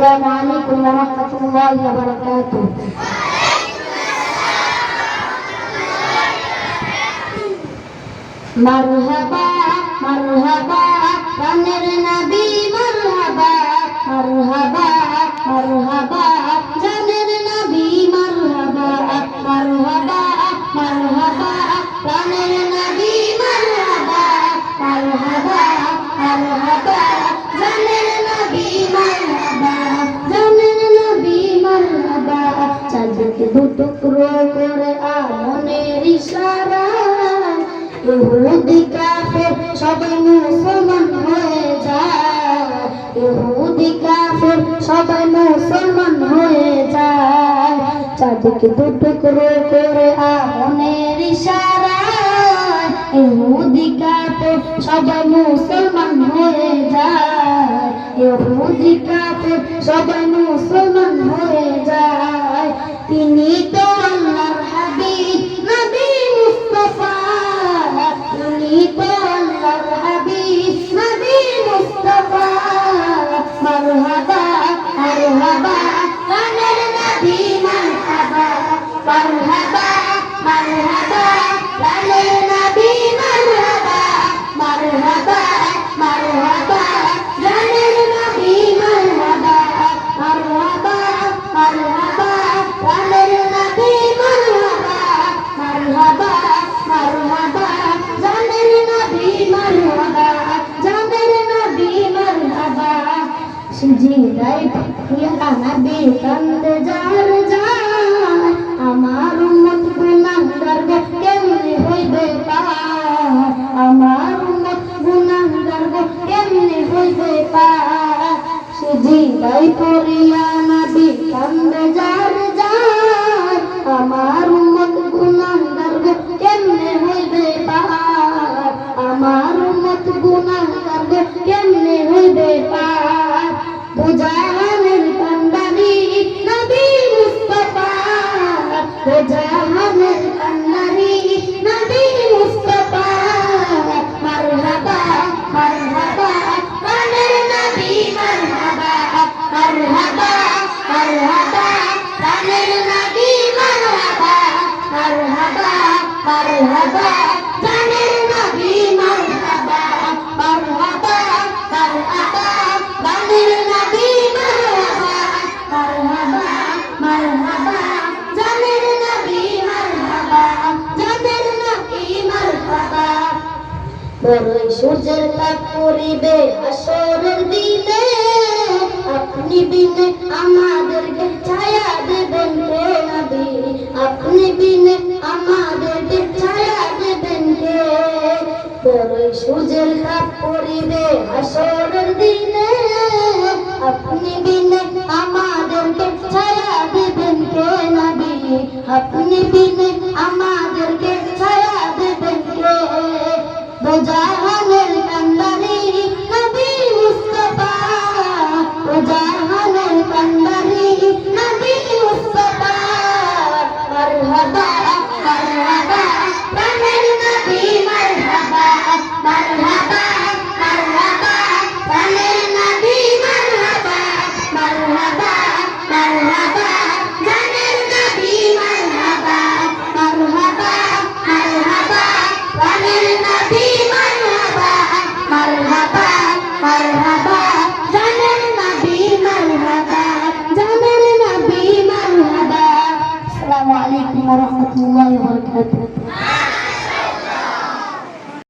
আসসালামু আলাইকুম ওয়া রাহমাতুল্লাহি ওয়া বারাকাতুহু। মারহাবা মারহাবা প্রাণের নবী মারহাবা মারহাবা মারহাবা জানের নবী মারহাবা মারহাবা মারহাবা প্রাণের নবী মারহাবা মারহাবা মারহাবা জানের নবী মারহাবা জানের নবী মারহাবা। চাঁদকে দুটুকরো করে আমনের ইশারা ইহুদি কাফের সবাই মুসলমান হয়ে যায়, ইহুদি কাফের সবাই মুসলমান হয়ে যায়। চাঁদকে দুটুকরো করে আমনের ইশারায় ইহুদি কাফের সবাই মুসলমান হয়ে যায়, ইহুদি কাফের সবাই মুসলমান হয়ে যায়। তিনি তো আল্লাহর হাবিব নবী মুস্তাফা, তিনি তো আল্লাহর হাবিব নবী মুস্তাফা। মারহাবা মারহাবা প্রাণের নবী মারহাবা মারহাবা মারহাবা প্রাণের নবী মারহাবা মারহাবা মারহাবা জানের নবী মারহাবা মারহাবা মারহাবা প্রাণের নবী মারহাবা মারহাবা মারহাবা জানের নবী মারহাবা জানের নবী মারহাবা। সিজদায় প্রিয় নবী কান্দে যার যায়, আমার উম্মত গুনাহগার গো কেমনে হইবে পার, আমার উম্মত গুনাহগার গো কেমনে হইবে পার। সিজদায় প্রিয় নবী কান্দে যার যায়, আমার উম্মত গুনাহগার গো কেমনে হইবে পার, আমার উম্মত গুনাহগার গো কেমনে হইবে পার। দুজাহানের কান্ডারি নবী মুস্তাফা, দুজাহানের কান্ডারি নবী মুস্তাফা। মারহাবা মারহাবা প্রাণের নবী মারহাবা মারহাবা মারহাবা প্রাণের নবী মারহাবা মারহাবা মারহাবা জানের নবী মারহাবা মারহাবা মারহাবা প্রাণের নবী মারহাবা মারহাবা মারহাবা জানের নবী মারহাবা জানের নবী মারহাবা। বড়ই সূর্যের তাপ পড়িবে হাসরের দিনে, আপনি বিনে আমাদেরকে ছায়া দেবেন কে নবী, আপনি বিনে আমাদেরকে ছায়া দেবেন কে। বড়ই সূর্যের তাপ পড়িবে হাসরের দিনে, আপনি বিনে আমাদেরকে ছায়া দেবেন কে নবী, আপনি বিনে আমাদেরকে ছায়া দেবেন কে। দুজাহানের কান্ডারি নবী মুস্তাফা, দুজাহানের কান্ডারি নবী মুস্তাফা। মারহাবা মারহাবা প্রাণের নবী মারহাবা মারহাবা মারহাবা প্রাণের নবী মারহাবা মারহাবা মারহাবা জানের নবী মারহাবা মারহাবা মারহাবা প্রাণের নবী মারহাবা মারহাবা মারহাবা জানের নবী মারহাবা জানের নবী মারহাবা। আসসালামু আলাইকুম ওয়া রাহমাতুল্লাহি ওয়া বারাকাতুহু।